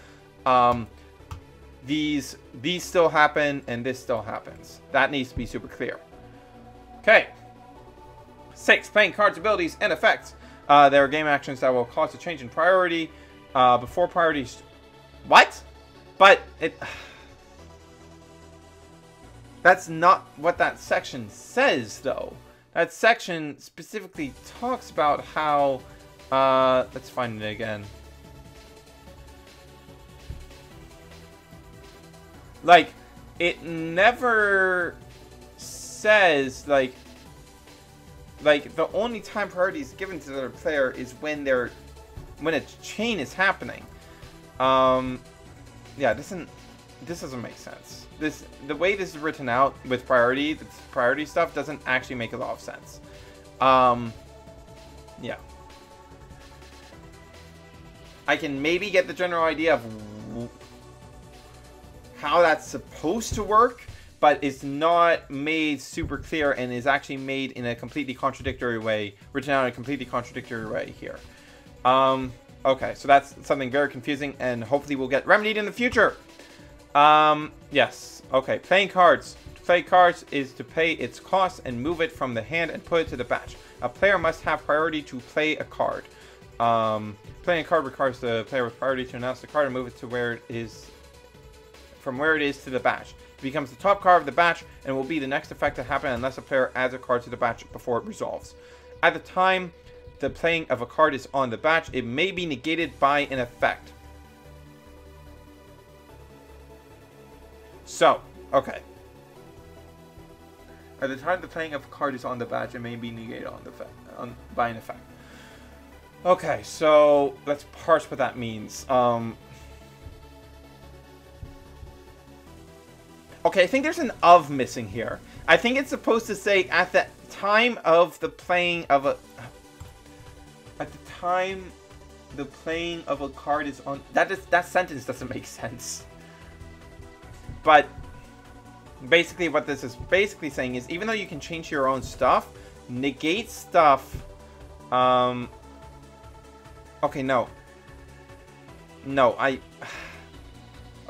these still happen and this still happens. That needs to be super clear. Okay. 6. Playing cards, abilities, and effects. There are game actions that will cause a change in priority before priorities. What? But it. That's not what that section says, though. That section specifically talks about how... let's find it again. Like, it never says, like the only time priority is given to the player is when a chain is happening. Yeah, this doesn't make sense. The way this is written out with priority stuff doesn't actually make a lot of sense. Yeah. I can maybe get the general idea of how that's supposed to work, but it's not made super clear and is actually made in a completely contradictory way, written out in a completely contradictory way here. Okay, so that's something very confusing and hopefully will get remedied in the future. Yes. Okay, playing cards. To play cards is to pay its cost and move it from the hand and put it to the batch. A player must have priority to play a card. Playing a card requires the player with priority to announce the card and move it to where it is, from where it is to the batch. It becomes the top card of the batch and will be the next effect to happen unless a player adds a card to the batch before it resolves. At the time the playing of a card is on the batch, it may be negated by an effect. So, okay. At the time the playing of a card is on the batch, it may be negated by an effect. Okay, so let's parse what that means. Okay, I think there's an of missing here. I think it's supposed to say at the time of the playing of a... At the time the playing of a card is on... That sentence doesn't make sense. But, Basically, what this is basically saying is, even though you can change your own stuff, negate stuff. Okay, no. No,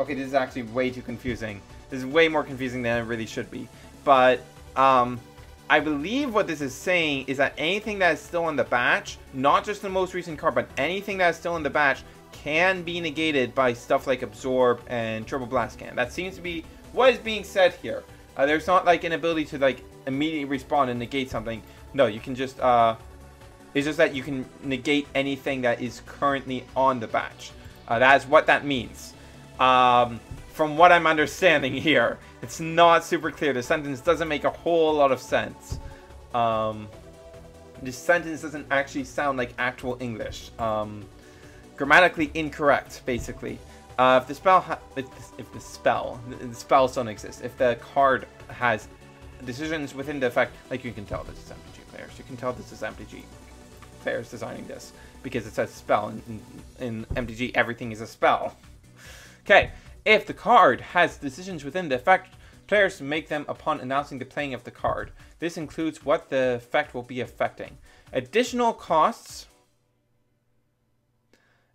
okay, this is actually way too confusing. This is way more confusing than it really should be. But, I believe what this is saying is that anything that is still in the batch, not just the most recent card, but anything that is still in the batch, can be negated by stuff like Absorb and Triple Blast Can. That seems to be what is being said here. There's not like an ability to like immediately respawn and negate something. No, you can just, it's just that you can negate anything that is currently on the batch. That is what that means. From what I'm understanding here, it's not super clear. The sentence doesn't make a whole lot of sense. This sentence doesn't actually sound like actual English. Grammatically incorrect, basically. If the spells don't exist, if the card has decisions within the effect, like you can tell this is MTG players. You can tell this is MTG players designing this because it says spell. In MTG, everything is a spell. Okay. If the card has decisions within the effect, players make them upon announcing the playing of the card. This includes what the effect will be affecting. Additional costs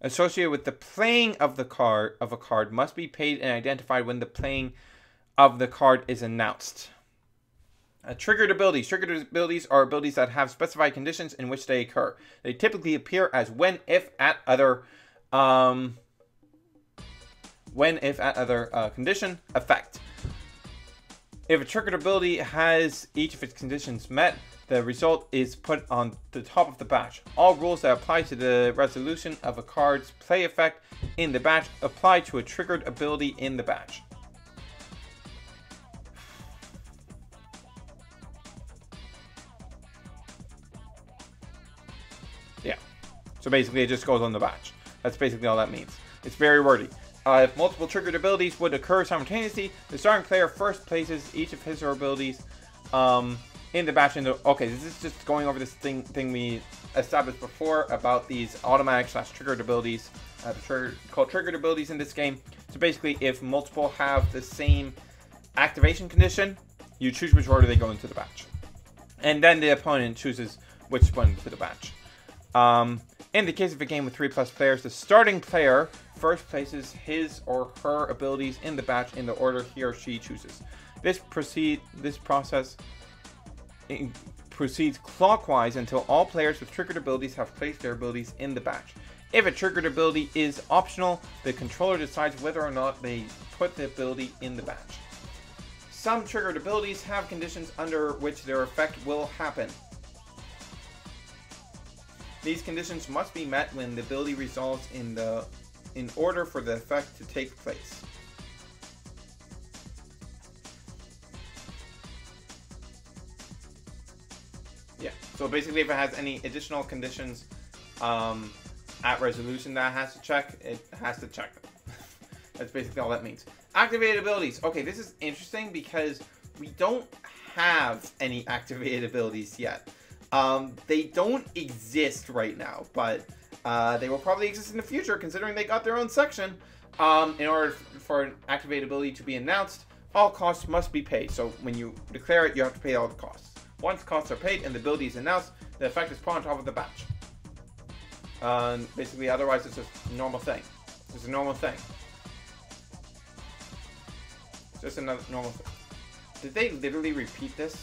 associated with the playing of a card must be paid and identified when the playing of the card is announced. Triggered abilities. Triggered abilities are abilities that have specified conditions in which they occur. They typically appear as when, if, at other condition, effect. If a triggered ability has each of its conditions met, the result is put on the top of the batch. All rules that apply to the resolution of a card's play effect in the batch apply to a triggered ability in the batch. Yeah. So basically it just goes on the batch. That's basically all that means. It's very wordy. If multiple triggered abilities would occur simultaneously, the starting player first places each of his or her abilities in the batch. Okay, this is just going over this thing we established before about these automatic / triggered abilities, called triggered abilities in this game. So basically, if multiple have the same activation condition, you choose which order they go into the batch, and then the opponent chooses which one to the batch. In the case of a game with 3+ players, the starting player first places his or her abilities in the batch in the order he or she chooses. This process proceeds clockwise until all players with triggered abilities have placed their abilities in the batch. If a triggered ability is optional, the controller decides whether or not they put the ability in the batch. Some triggered abilities have conditions under which their effect will happen. These conditions must be met when the ability resolves in order for the effect to take place. Yeah, so basically if it has any additional conditions at resolution that it has to check, it has to check them. That's basically all that means. Activated abilities. Okay, this is interesting because we don't have any activated abilities yet. They don't exist right now, but they will probably exist in the future considering they got their own section. In order for an activated ability to be announced, all costs must be paid. So when you declare it, you have to pay all the costs. Once costs are paid and the ability is announced, the effect is put on top of the batch. Basically, otherwise it's just a normal thing. It's just a normal thing. It's just another normal thing. Did they literally repeat this?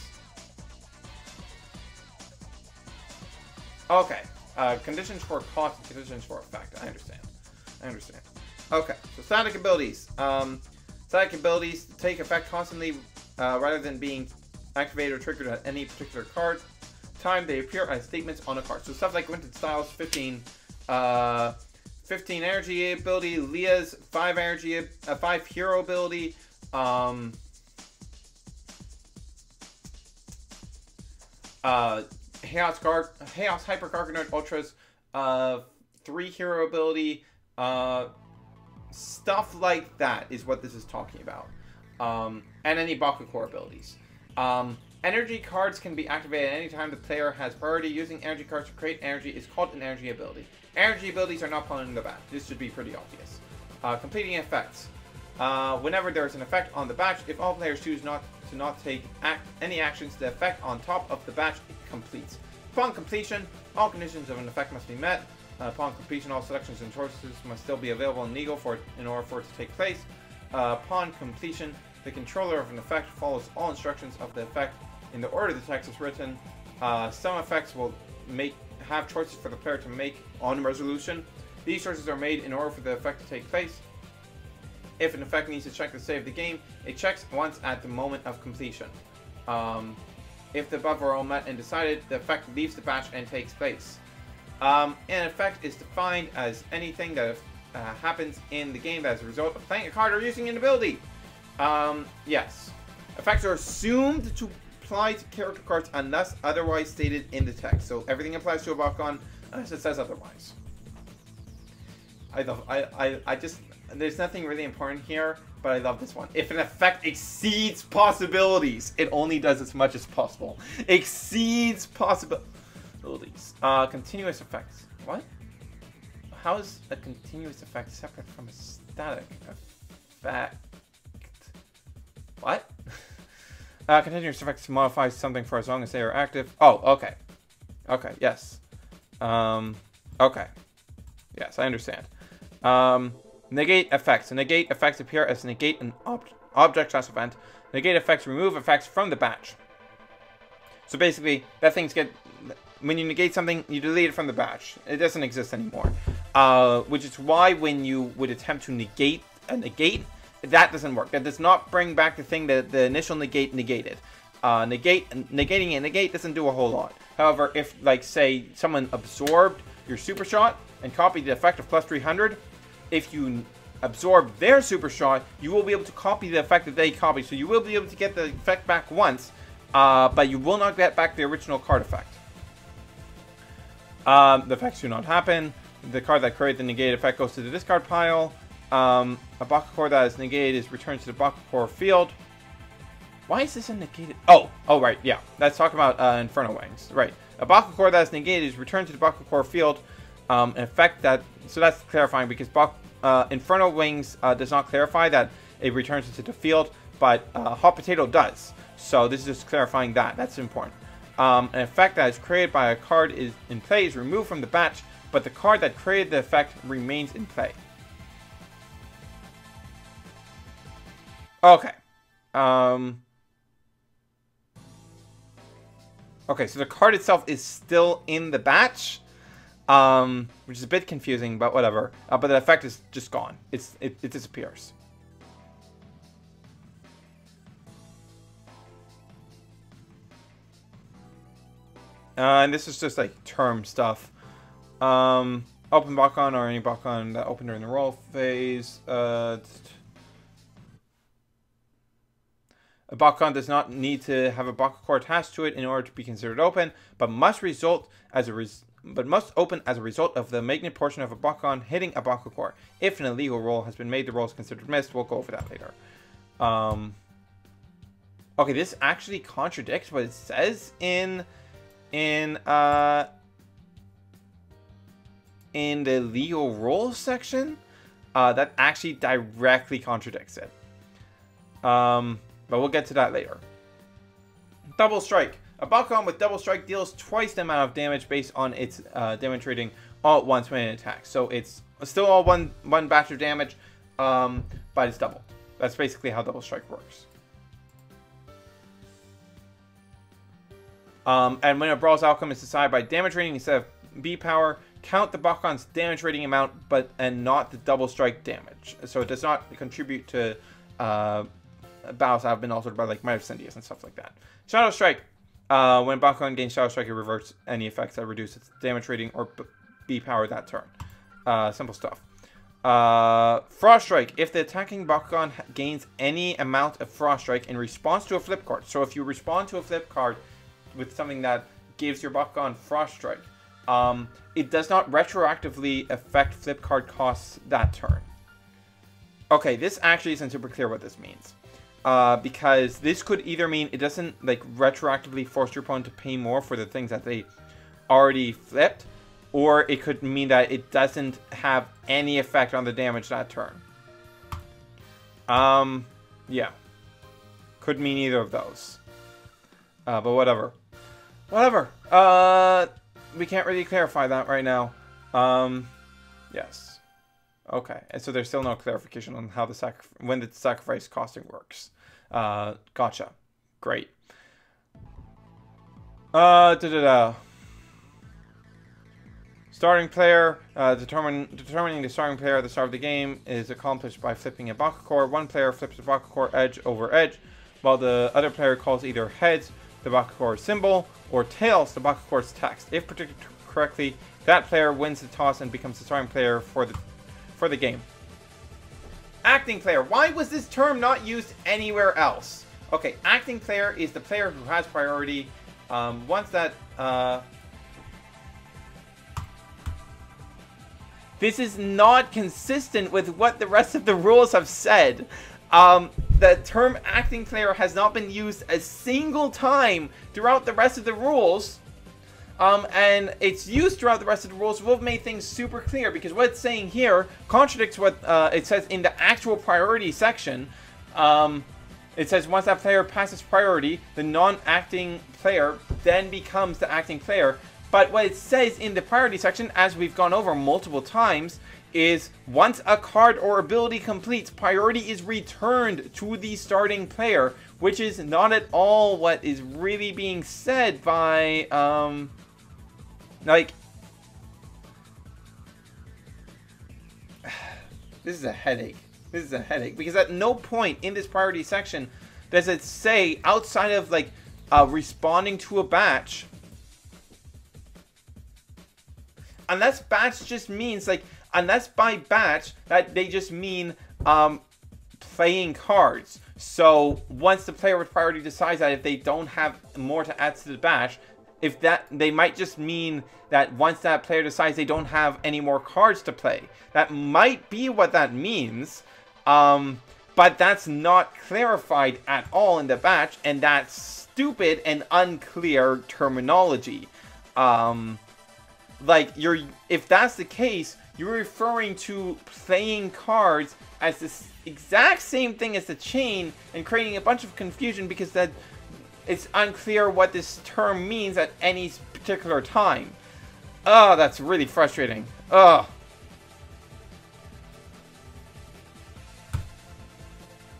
Okay. Conditions for cost and conditions for effect. I understand. Okay. So static abilities. Static abilities take effect constantly rather than being activated or triggered at any particular card time. They appear as statements on a card. So stuff like Winted Styles 15 energy ability, Leah's 5 energy, 5 hero ability, Chaos Hyper Garganoid Ultra's 3 hero ability, stuff like that is what this is talking about. And any Bakugan abilities. Energy cards can be activated anytime the player has priority. Using energy cards to create energy is called an energy ability. Energy abilities are not put in the back. This should be pretty obvious. Completing effects. Whenever there is an effect on the batch, if all players choose not to take any actions, the effect on top of the batch completes. Upon completion, all conditions of an effect must be met. Upon completion, all selections and choices must still be available in Legal in order for it to take place. Upon completion, the controller of an effect follows all instructions of the effect in the order the text is written. Some effects will have choices for the player to make on resolution. These choices are made in order for the effect to take place. If an effect needs to check the state of the game, it checks once at the moment of completion. If the above are all met and decided, the effect leaves the batch and takes place. An effect is defined as anything that happens in the game that is a result of playing a card or using an ability. Yes. Effects are assumed to apply to character cards unless otherwise stated in the text. So everything applies to a Bakugan unless it says otherwise. I just, there's nothing really important here, but I love this one. If an effect exceeds possibilities, it only does as much as possible. Exceeds possibilities. Continuous effects. What? How is a continuous effect separate from a static effect? What? Continuous effects modifies something for as long as they are active. Oh, okay. Okay, yes. Okay. Yes, I understand. Negate effects. Negate effects appear as negate an object/event. Negate effects remove effects from the batch. So basically, that things get... When you negate something, you delete it from the batch. It doesn't exist anymore. Which is why when you would attempt to negate a negate, that doesn't work. That does not bring back the thing that the initial negate negated. Negating a negate doesn't do a whole lot. However, if, like, say, someone absorbed your super shot and copied the effect of plus 300, if you absorb their super shot, you will be able to copy the effect that they copied. So you will be able to get the effect back once, but you will not get back the original card effect. The effects do not happen. The card that created the negated effect goes to the discard pile. A Bakugan that is negated is returned to the Bakugan field. Why is this a negated? Oh, right, yeah. That's talking about Inferno Wings. Right. A Bakugan that is negated is returned to the Bakugan field. An effect that... So that's clarifying because Inferno Wings does not clarify that it returns it to the field, but Hot Potato does. So this is just clarifying that. That's important. An effect that is created by a card in play is removed from the batch, but the card that created the effect remains in play. Okay. Okay, so the card itself is still in the batch, which is a bit confusing, but whatever. But the effect is just gone. It disappears. And this is just like term stuff. Open Bakugan or any Bakugan that opened during the roll phase. A Bakugan does not need to have a Bakugan attached to it in order to be considered open, but must open as a result of the magnet portion of a Bakugan hitting a Bakugan. If an illegal roll has been made, the roll is considered missed. We'll go over that later. Okay, this actually contradicts what it says in the legal roll section. That actually directly contradicts it. But we'll get to that later. Double Strike. A Bakugan with Double Strike deals twice the amount of damage based on its damage rating all at once when it attacks. So it's still all one batch of damage, but it's doubled. That's basically how Double Strike works. And when a Brawl's outcome is decided by damage rating instead of B power, count the Bakugan's damage rating amount, and not the Double Strike damage. So it does not contribute to battles that have been altered by like Might of Cindius and stuff like that. Shadow Strike. When Bakugan gains Shadow Strike, it reverts any effects that reduce its damage rating or B power that turn. Simple stuff. Frost Strike. If the attacking Bakugan gains any amount of Frost Strike in response to a flip card. So if you respond to a flip card with something that gives your Bakugan Frost Strike, it does not retroactively affect flip card costs that turn. Okay, this actually isn't super clear what this means. Because this could either mean it doesn't like retroactively force your opponent to pay more for the things that they already flipped, or it could mean that it doesn't have any effect on the damage that turn. Yeah. Could mean either of those. But whatever. Whatever. We can't really clarify that right now. Yes. Okay. And so there's still no clarification on how when the sacrifice costing works. Gotcha. Great. Starting player. Determining the starting player at the start of the game is accomplished by flipping a Bakugan. One player flips the Bakugan edge over edge, while the other player calls either heads, the Bakugan symbol, or tails, the Bakugan's text. If predicted correctly, that player wins the toss and becomes the starting player for the game. Acting player. Why was this term not used anywhere else? Okay, acting player is the player who has priority. Once that... This is not consistent with what the rest of the rules have said. The term acting player has not been used a single time throughout the rest of the rules. And its use throughout the rest of the rules will have made things super clear, because what it's saying here contradicts what it says in the actual priority section. It says once that player passes priority, the non-acting player then becomes the acting player. But what it says in the priority section, as we've gone over multiple times, is once a card or ability completes, priority is returned to the starting player, which is not at all what is really being said by, like, this is a headache. This is a headache, because at no point in this priority section does it say, outside of, like, responding to a batch, unless batch just means, like, unless by batch, that they just mean playing cards. So once the player with priority decides that if they don't have more to add to the batch, if that, they might just mean that once that player decides they don't have any more cards to play. That might be what that means, but that's not clarified at all in the batch, and that's stupid and unclear terminology. Like, if that's the case, you're referring to playing cards as the exact same thing as the chain and creating a bunch of confusion, because that it's unclear what this term means at any particular time. Oh, that's really frustrating. Oh.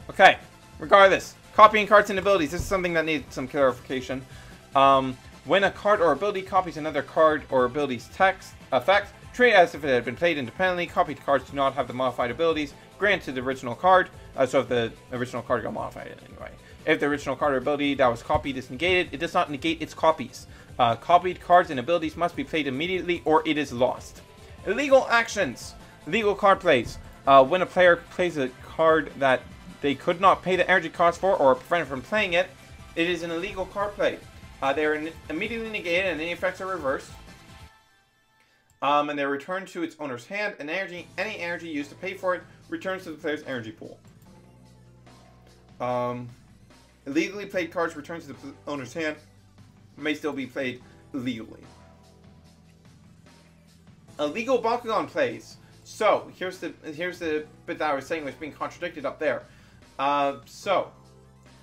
Okay, regardless, copying cards and abilities. This is something that needs some clarification. When a card or ability copies another card or ability's text effect, treat it as if it had been played independently. Copied cards do not have the modified abilities granted the original card. So if the original card got modified anyway. If the original card or ability that was copied is negated, it does not negate its copies. Copied cards and abilities must be played immediately or it is lost. Illegal actions. Illegal card plays. When a player plays a card that they could not pay the energy cost for or prevented from playing it, it is an illegal card play. They are immediately negated and any effects are reversed. And they're returned to its owner's hand, and any energy used to pay for it returns to the player's energy pool. Illegally played cards returned to the owner's hand may still be played illegally. Illegal Bakugan plays. So here's the bit that I was saying was being contradicted up there. So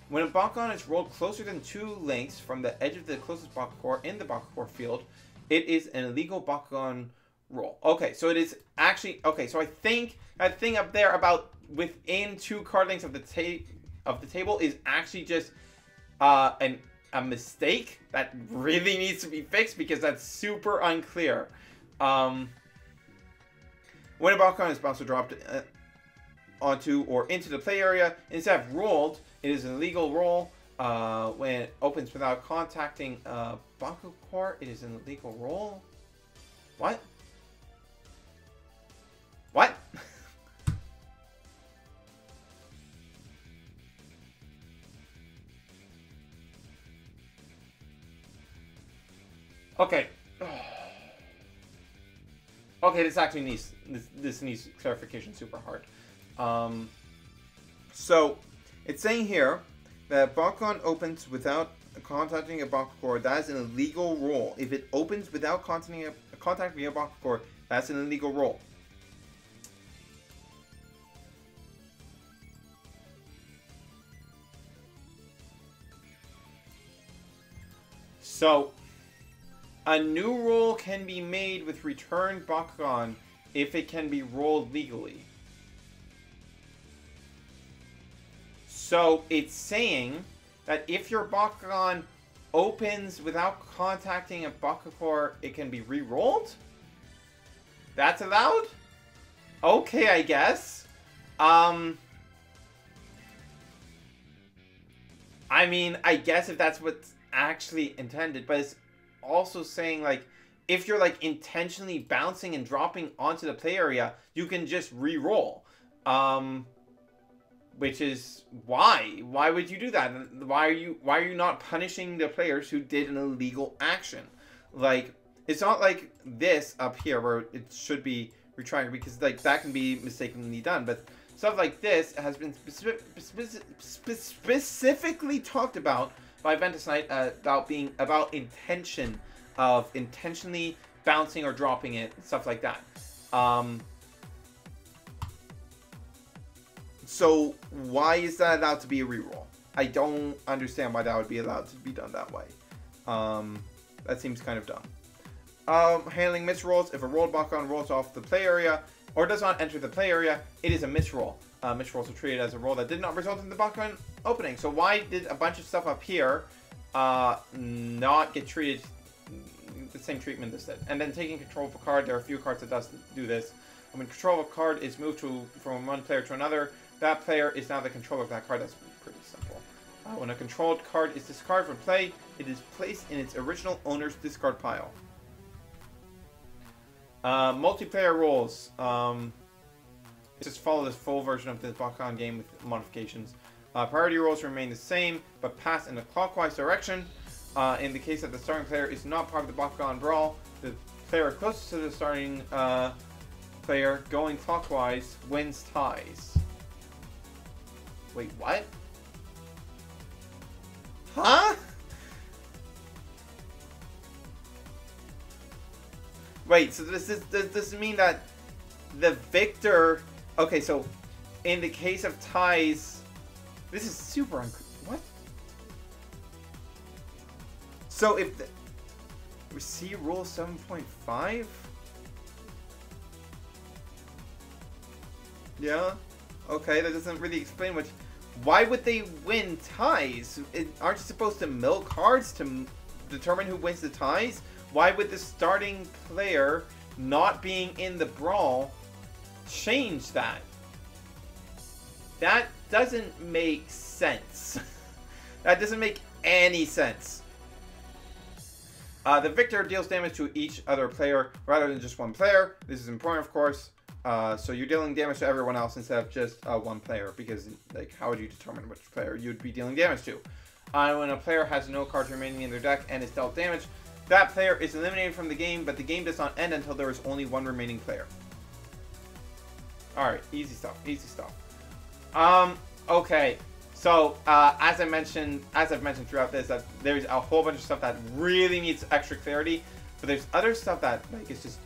when a Bakugan is rolled closer than 2 lengths from the edge of the closest Bakugan in the Bakugan field, it is an illegal Bakugan roll. Okay, so it is actually... Okay, so I think that thing up there about within 2 card lengths of the table is actually just a mistake that really needs to be fixed, because that's super unclear. When a Bakugan is bounced or dropped onto or into the play area, instead of rolled, it is an illegal roll. When it opens without contacting Bakugan, it is an illegal roll. What? What? Okay. Okay, this actually needs this needs clarification super hard. So it's saying here that Bakugan opens without contacting a Bakugan, that is an illegal roll. If it opens without contacting a Bakugan, that's an illegal roll. So, a new roll can be made with returned Bakugan if it can be rolled legally. So, it's saying that if your Bakugan opens without contacting a Bakucore, it can be re-rolled? That's allowed? Okay, I guess. I mean, I guess if that's what's actually intended, but it's also saying, like, if you're, like, intentionally bouncing and dropping onto the play area, you can just re-roll. Which is why? Why would you do that? Why are you not punishing the players who did an illegal action? Like, it's not like this up here where it should be retrying, because like that can be mistakenly done, but stuff like this has been specifically talked about by Ventus Knight about intention of intentionally bouncing or dropping it, stuff like that. So why is that allowed to be a reroll? I don't understand why that would be allowed to be done that way. That seems kind of dumb. Handling misrolls. If a rolled Bakugan rolls off the play area or does not enter the play area, it is a misroll. Misrolls are treated as a roll that did not result in the Bakugan opening. So why did a bunch of stuff up here not get treated the same treatment this did? And then taking control of a card. There are a few cards that does do this. When control of a card is moved from one player to another, that player is now the controller of that card. That's pretty simple. When a controlled card is discarded from play, it is placed in its original owner's discard pile. Multiplayer roles. Just follow this full version of the Bakugan game with modifications. Priority rolls remain the same, but pass in a clockwise direction. In the case that the starting player is not part of the Bakugan brawl, the player closest to the starting player going clockwise wins ties. Wait, what? Huh? Wait, so does this mean that the victor... Okay, so in the case of ties... This is super unclear. What? So if the... We see rule 7.5? Yeah? Okay, that doesn't really explain much. Why would they win ties? Aren't you supposed to mill cards to determine who wins the ties? Why would the starting player not being in the brawl change that? That doesn't make sense. That doesn't make any sense. The victor deals damage to each other player rather than just one player. This is important, of course. So you're dealing damage to everyone else instead of just one player, because like, how would you determine which player you'd be dealing damage to? When a player has no cards remaining in their deck and is dealt damage, that player is eliminated from the game, but the game does not end until there is only one remaining player. Alright, easy stuff, easy stuff. Okay, so as I've mentioned throughout this, that there's a whole bunch of stuff that really needs extra clarity, but there's other stuff that like is just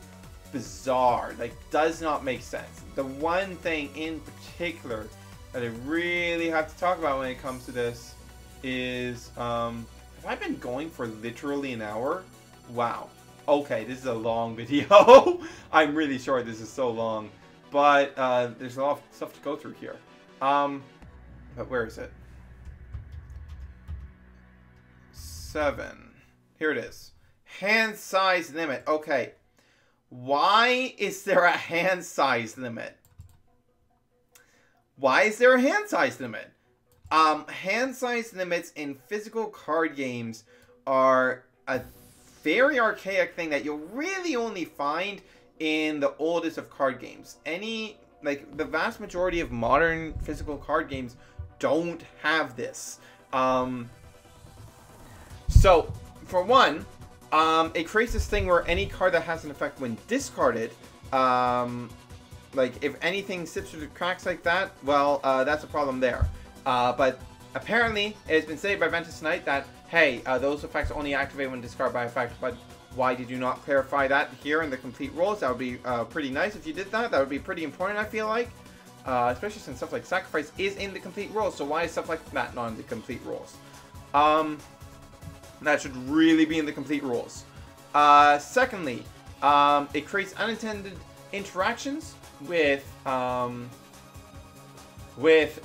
bizarre, like does not make sense. The one thing in particular that I really have to talk about when it comes to this is, have I been going for literally an hour? Wow. Okay, this is a long video. I'm really sorry this is so long, but there's a lot of stuff to go through here. But where is it? 7. Here it is. Hand size limit. Okay. Why is there a hand size limit? Why is there a hand size limit? Hand size limits in physical card games are a very archaic thing that you'll really only find in the oldest of card games. Like, the vast majority of modern physical card games don't have this. So, for one, it creates this thing where any card that has an effect when discarded, like if anything slips through the cracks like that, well, that's a problem there. But apparently, it's been stated by Ventus Knight that, hey, those effects only activate when discarded by effect, but why did you not clarify that here in the complete rules? That would be pretty nice if you did that. That would be pretty important, I feel like. Especially since stuff like sacrifice is in the complete rules, so why is stuff like that not in the complete rules? That should really be in the complete rules. Secondly, it creates unintended interactions with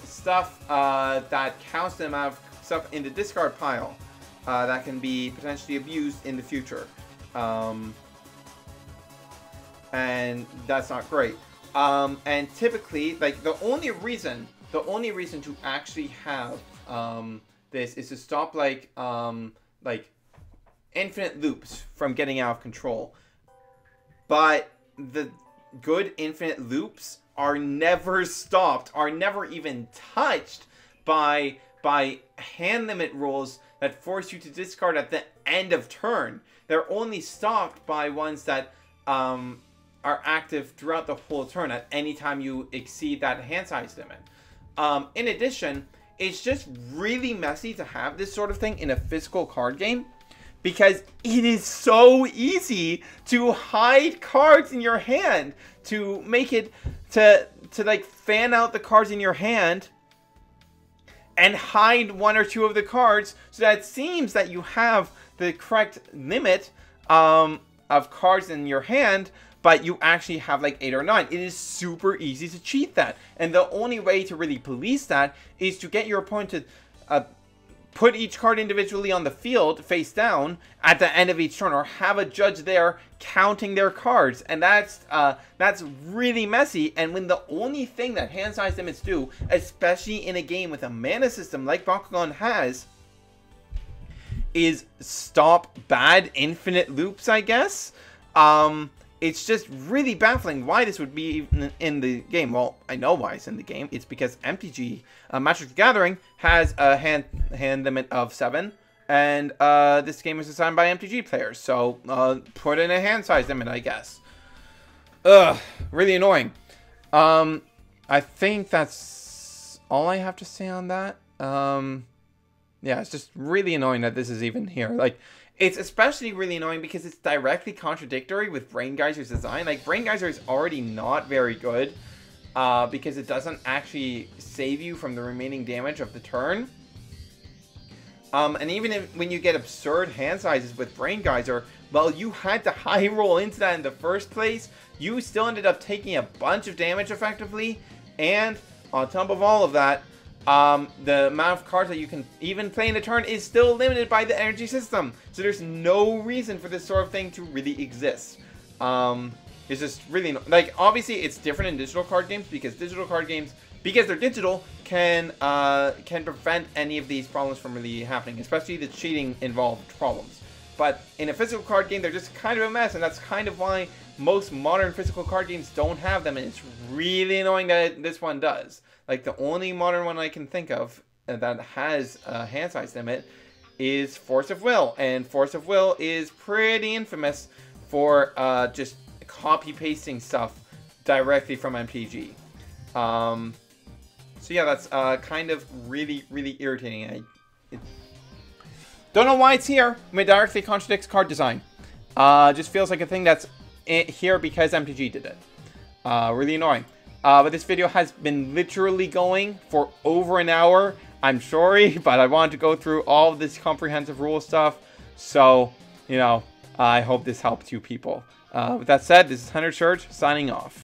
stuff that counts the amount of stuff in the discard pile that can be potentially abused in the future. And that's not great. And typically, like, the only reason to actually have this is to stop like infinite loops from getting out of control. But the good infinite loops are never stopped, are never even touched by hand limit rules that force you to discard at the end of turn. They're only stopped by ones that are active throughout the whole turn at any time you exceed that hand size limit. In addition, it's just really messy to have this sort of thing in a physical card game, because it is so easy to hide cards in your hand, to make it to like fan out the cards in your hand and hide one or two of the cards so that it seems that you have the correct limit of cards in your hand, but you actually have like 8 or 9. It is super easy to cheat that. And the only way to really police that is to get your opponent to put each card individually on the field face down at the end of each turn, or have a judge there counting their cards. And that's really messy. And when the only thing that hand size limits do, especially in a game with a mana system like Bakugan has, is stop bad infinite loops, I guess. It's just really baffling why this would be in the game. Well, I know why it's in the game. It's because MTG, Magic the Gathering, has a hand limit of 7. And this game is designed by MTG players. So put in a hand size limit, I guess. Ugh, really annoying. I think that's all I have to say on that. Yeah, it's just really annoying that this is even here. Like, it's especially really annoying because it's directly contradictory with Brain Geyser's design. Like, Brain Geyser is already not very good because it doesn't actually save you from the remaining damage of the turn. And even when you get absurd hand sizes with Brain Geyser, well, you had to high roll into that in the first place. You still ended up taking a bunch of damage effectively. And on top of all of that, the amount of cards that you can even play in a turn is still limited by the energy system. So there's no reason for this sort of thing to really exist. It's just really, like, obviously it's different in digital card games, because digital card games, because they're digital, can prevent any of these problems from really happening, especially the cheating involved problems. But in a physical card game, they're just kind of a mess, and that's kind of why most modern physical card games don't have them, and it's really annoying that this one does. Like, the only modern one I can think of that has a hand size limit is Force of Will. And Force of Will is pretty infamous for just copy-pasting stuff directly from MTG. So yeah, that's kind of really, really irritating. Don't know why it's here. I mean, it directly contradicts card design. Just feels like a thing that's here because MTG did it. Really annoying. But this video has been literally going for over an hour. I'm sorry, but I wanted to go through all of this comprehensive rule stuff. So, you know, I hope this helped you people. With that said, this is Hunter Church signing off.